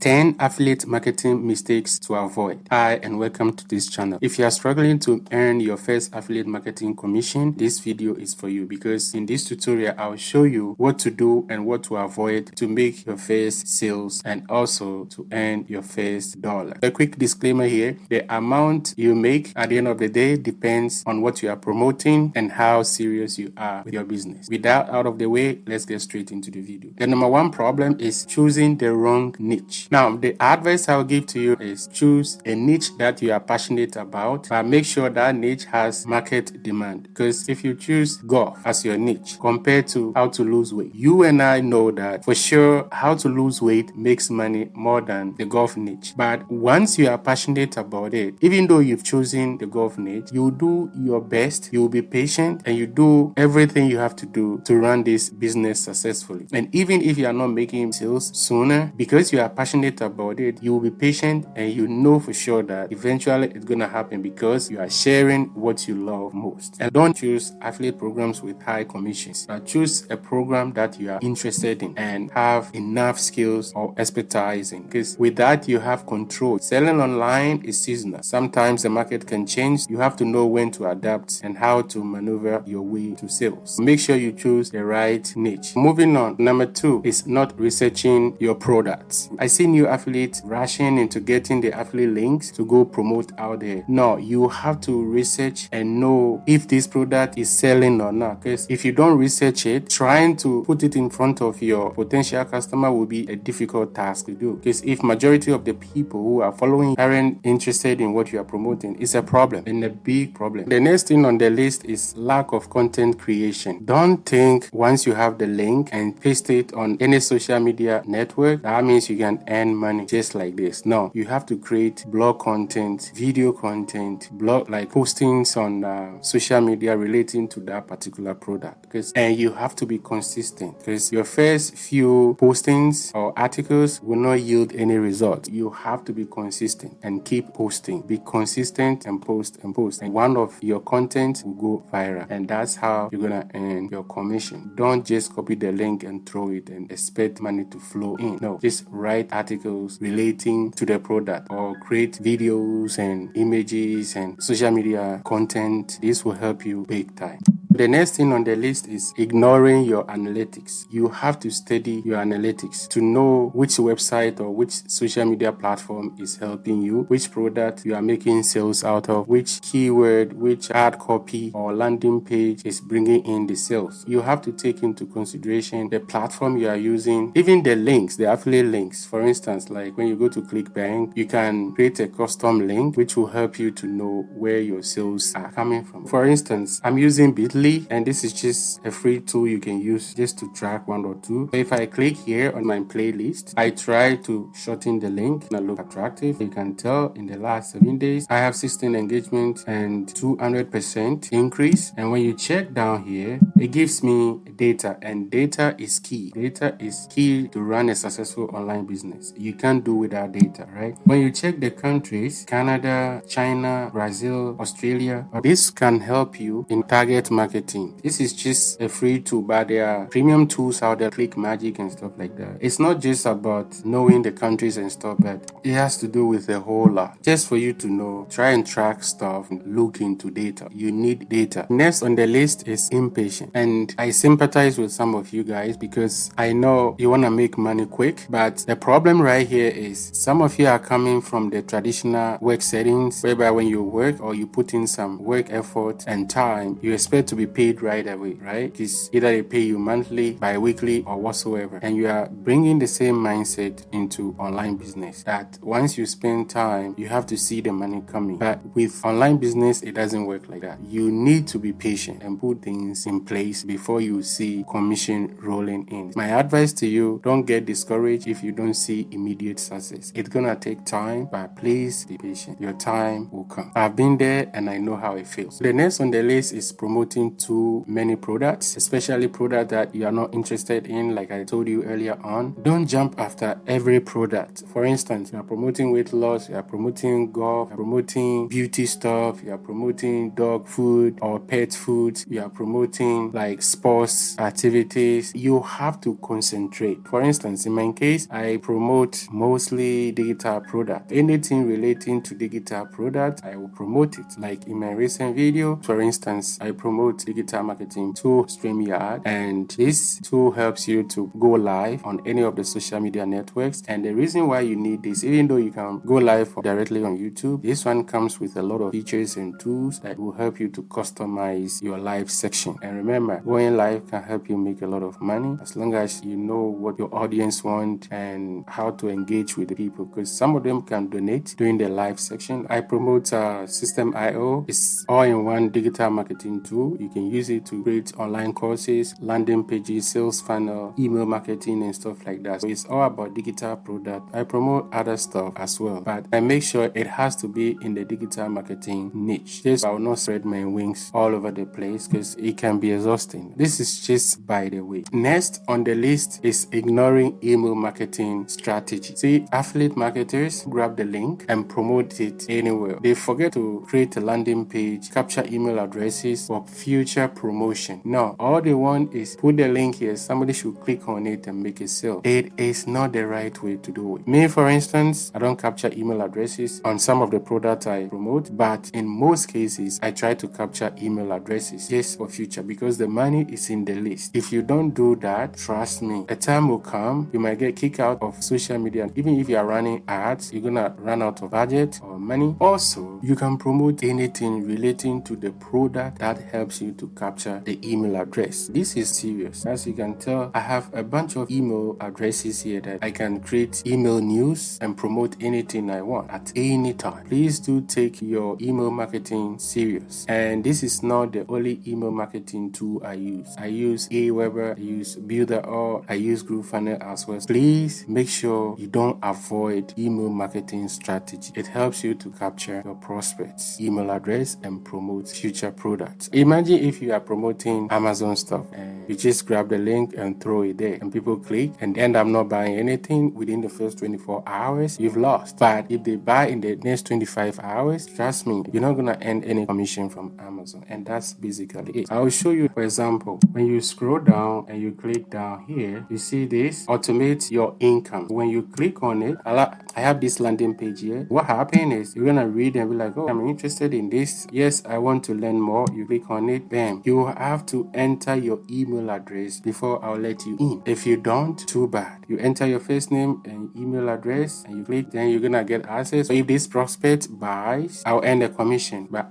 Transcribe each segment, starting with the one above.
10 affiliate marketing mistakes to avoid. Hi and welcome to this channel. If you are struggling to earn your first affiliate marketing commission, this video is for you because in this tutorial I'll show you what to do and what to avoid to make your first sales and also to earn your first dollar. A quick disclaimer here, the amount you make at the end of the day depends on what you are promoting and how serious you are with your business. With that out of the way, let's get straight into the video. The number one problem is choosing the wrong niche. Now, the advice I'll give to you is choose a niche that you are passionate about, but make sure that niche has market demand. Because if you choose golf as your niche compared to how to lose weight, you and I know that for sure how to lose weight makes money more than the golf niche. But once you are passionate about it, even though you've chosen the golf niche, you do your best, you will be patient, and you do everything you have to do to run this business successfully. And even if you are not making sales sooner, because you are passionate about it, you will be patient and you know for sure that eventually it's going to happen because you are sharing what you love most. And don't choose affiliate programs with high commissions, but choose a program that you are interested in and have enough skills or expertise in, because with that you have control. Selling online is seasonal. Sometimes the market can change. You have to know when to adapt and how to maneuver your way to sales. Make sure you choose the right niche. Moving on, number two is not researching your products. I see new affiliates rushing into getting the affiliate links to go promote out there. No, you have to research and know if this product is selling or not, because if you don't research it, trying to put it in front of your potential customer will be a difficult task to do, because if majority of the people who are following aren't interested in what you are promoting, it's a problem and a big problem. The next thing on the list is lack of content creation. Don't think once you have the link and paste it on any social media network, that means you can earn money just like this. No, you have to create blog content, video content, blog like postings on social media relating to that particular product. And you have to be consistent, because your first few postings or articles will not yield any result. You have to be consistent and keep posting. Be consistent and post and post, and one of your content will go viral, and that's how you're gonna earn your commission. Don't just copy the link and throw it and expect money to flow in. No, just write articles relating to the product or create videos and images and social media content. This will help you big time. The next thing on the list is ignoring your analytics. You have to study your analytics to know which website or which social media platform is helping you, which product you are making sales out of, which keyword, which ad copy or landing page is bringing in the sales. You have to take into consideration the platform you are using, even the links, the affiliate links. For instance, like when you go to ClickBank, you can create a custom link which will help you to know where your sales are coming from. For instance, I'm using Bitly, and this is just a free tool you can use just to track one or two. So if I click here on my playlist, I try to shorten the link and look attractive. You can tell in the last 7 days I have 16 engagement and 200% increase. And when you check down here, it gives me data, and data is key. Data is key to run a successful online business. You can't do without data, right? When you check the countries, Canada, China, Brazil, Australia, this can help you in target marketing. This is just a free tool, but there are premium tools out there, Click Magic and stuff like that. It's not just about knowing the countries and stuff, but it has to do with a whole lot. Just for you to know, try and track stuff and look into data. You need data. Next on the list is impatient. And I sympathize with some of you guys because I know you want to make money quick, but the problem right here is some of you are coming from the traditional work settings, whereby when you work or you put in some work effort and time, you expect to be paid right away, right? Because either they pay you monthly, bi-weekly, or whatsoever. And you are bringing the same mindset into online business, that once you spend time, you have to see the money coming. But with online business, it doesn't work like that. You need to be patient and put things in place before you see commission rolling in. My advice to you, don't get discouraged if you don't see immediate success. It's gonna take time, but please be patient. Your time will come. I've been there and I know how it feels. The next on the list is promoting promoting too many products, especially products that you are not interested in, like I told you earlier on. Don't jump after every product. For instance, you are promoting weight loss, you are promoting golf, you are promoting beauty stuff, you are promoting dog food or pet food, you are promoting like sports activities. You have to concentrate. For instance, in my case, I promote mostly digital product. Anything relating to digital product, I will promote it. Like in my recent video, for instance, I promote digital marketing tool StreamYard, and this tool helps you to go live on any of the social media networks. And the reason why you need this, even though you can go live directly on YouTube, this one comes with a lot of features and tools that will help you to customize your live section. And remember, going live can help you make a lot of money as long as you know what your audience want and how to engage with the people, because some of them can donate during the live section. I promote System.io. It's all-in-one digital marketing tool. You can use it to create online courses, landing pages, sales funnel, email marketing, and stuff like that. So it's all about digital product. I promote other stuff as well, but I make sure it has to be in the digital marketing niche. Just I will not spread my wings all over the place because it can be exhausting. This is just by the way. Next on the list is ignoring email marketing strategy. See, affiliate marketers grab the link and promote it anywhere. They forget to create a landing page, capture email addresses for future promotion. No, all they want is put the link here, somebody should click on it and make a sale. It is not the right way to do it. Me, for instance, I don't capture email addresses on some of the products I promote, but in most cases, I try to capture email addresses just for future because the money is in the list. If you don't do that, trust me, a time will come, you might get kicked out of social media. Even if you are running ads, you're gonna run out of budget or money. Also, you can promote anything relating to the product that helps you to capture the email address. This is serious. As you can tell, I have a bunch of email addresses here that I can create email news and promote anything I want at any time. Please do take your email marketing serious. And this is not the only email marketing tool I use. I use Aweber, I use Builder, I use GrooveFunnel as well. Please make sure you don't avoid email marketing strategy. It helps you to capture your prospects' email address and promote future products. Imagine if you are promoting Amazon stuff and you just grab the link and throw it there and people click and end up not buying anything within the first 24 hours, you've lost. But if they buy in the next 25 hours, trust me, you're not going to earn any commission from Amazon. And that's basically it. I'll show you, for example, when you scroll down and you click down here, you see this, automate your income. When you click on it, I have this landing page here. What happened is you're going to read and be like, oh, I'm interested in this. Yes, I want to learn more. You click on it, bam. You have to enter your email address before I'll let you in. If you don't, too bad. You enter your first name and email address and you click, then you're going to get access. So if this prospect buys, I'll earn a commission. But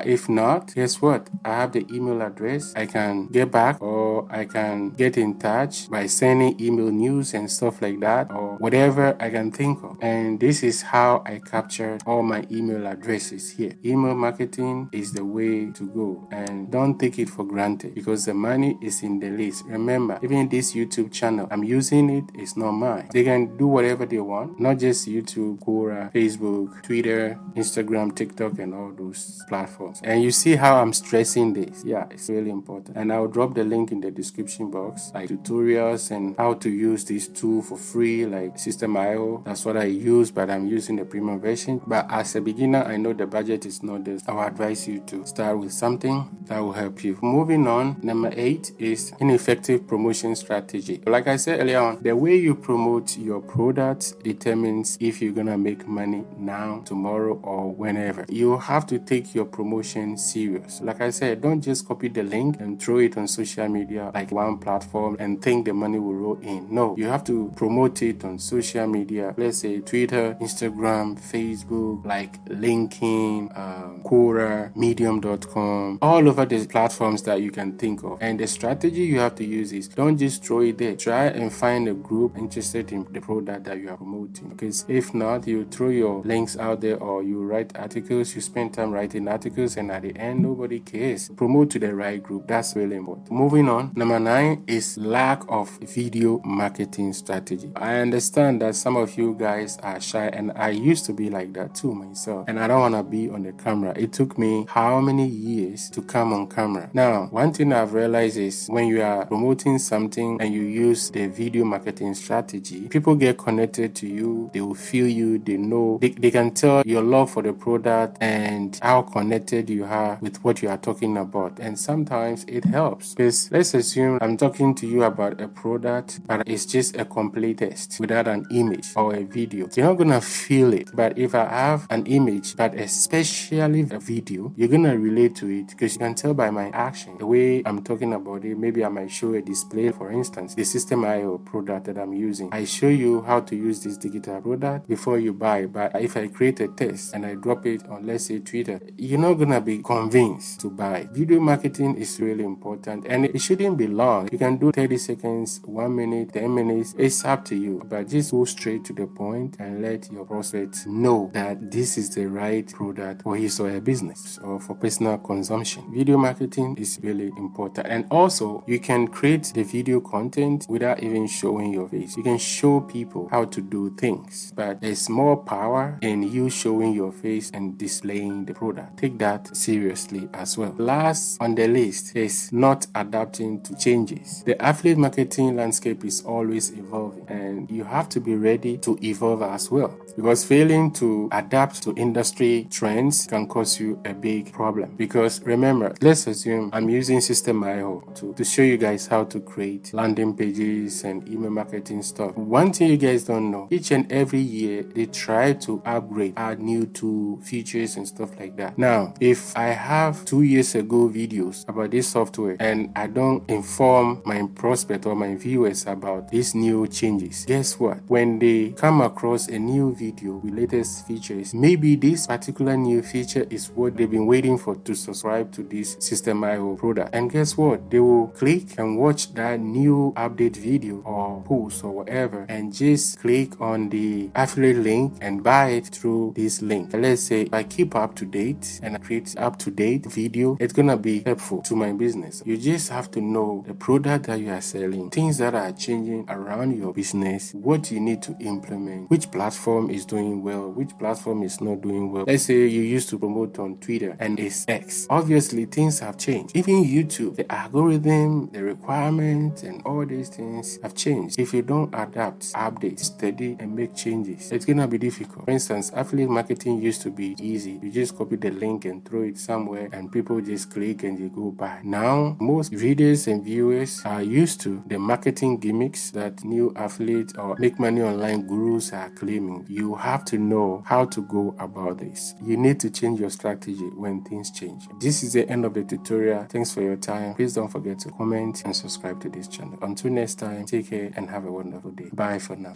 if not, guess what? I have the email address. I can get back or I can get in touch by sending email news and stuff like that or whatever I can think of. And this is how I captured all my email addresses here. Email marketing is the way to go, and don't take it for granted because the money is in the list. Remember, even this YouTube channel, I'm using it, it's not mine. They can do whatever they want, not just YouTube, Quora, Facebook, Twitter, Instagram, TikTok, and all those platforms. And you see how I'm stressing this. Yeah, it's really important. And I'll drop the link in the description box, like tutorials and how to use this tool for free, like System.io. That's what I use, but I'm using the premium version. But as a beginner, I know the budget is not this. I would advise you to start with something that will help you. Moving on, number 8 is ineffective promotion strategy. Like I said earlier on, the way you promote your product determines if you're gonna make money now, tomorrow, or whenever. You have to take your promotion serious. Like I said, don't just copy the link and throw it on social media like one platform and think the money will roll in. No, you have to promote it on social media. Let's say Twitter, Instagram, Facebook, like LinkedIn, Quora, Medium.com, all over the platforms that you can think of. And the strategy you have to use is don't just throw it there. Try and find a group interested in the product that you are promoting. Because if not, you throw your links out there or you write articles, you spend time writing articles, and at the end, nobody cares. Promote to the right group. That's really important. Moving on, number 9 is lack of video marketing strategy. I understand that some of you guys others are shy, and I used to be like that too myself, and I don't want to be on the camera. It took me how many years to come on camera. Now, one thing I've realized is when you are promoting something and you use the video marketing strategy, people get connected to you, they will feel you, they know, they can tell your love for the product and how connected you are with what you are talking about. And sometimes it helps, because let's assume I'm talking to you about a product, but it's just a complete text without an image or a video. You're not gonna feel it. But if I have an image, but especially a video, you're gonna relate to it, because you can tell by my action, the way I'm talking about it. Maybe I might show a display, for instance, the System IO product that I'm using. I show you how to use this digital product before you buy. But if I create a test and I drop it on, let's say, Twitter, you're not gonna be convinced to buy. Video marketing is really important, and it shouldn't be long. You can do 30 seconds, 1 minute, 10 minutes. It's up to you, but just go straight to the point and let your prospects know that this is the right product for his or her business or for personal consumption. Video marketing is really important. And also, you can create the video content without even showing your face. You can show people how to do things, but there's more power in you showing your face and displaying the product. Take that seriously as well. Last on the list is not adapting to changes. The affiliate marketing landscape is always evolving, and you have to be ready to evolve as well, because failing to adapt to industry trends can cause you a big problem. Because remember, let's assume I'm using System IO to show you guys how to create landing pages and email marketing stuff. One thing you guys don't know, each and every year they try to upgrade, add new tool features and stuff like that. Now, if I have 2 years ago videos about this software and I don't inform my prospect or my viewers about these new changes, guess what? When they come across a new video with latest features, maybe this particular new feature is what they've been waiting for to subscribe to this System IO product. And guess what? They will click and watch that new update video or post or whatever, and just click on the affiliate link and buy it through this link. And let's say if I keep up to date and I create up to date video, it's gonna be helpful to my business. You just have to know the product that you are selling, things that are changing around your business, what you need to implement, which platform is doing well, which platform is not doing well. Let's say you used to promote on Twitter and it's X. Obviously, things have changed. Even YouTube, the algorithm, the requirements, and all these things have changed. If you don't adapt, update, study, and make changes, it's gonna be difficult. For instance, affiliate marketing used to be easy. You just copy the link and throw it somewhere, and people just click and they go buy. Now, most readers and viewers are used to the marketing gimmicks that new affiliate or make money online gurus are claiming. You have to know how to go about this. You need to change your strategy when things change. This is the end of the tutorial. Thanks for your time. Please don't forget to comment and subscribe to this channel. Until next time, take care and have a wonderful day. Bye for now.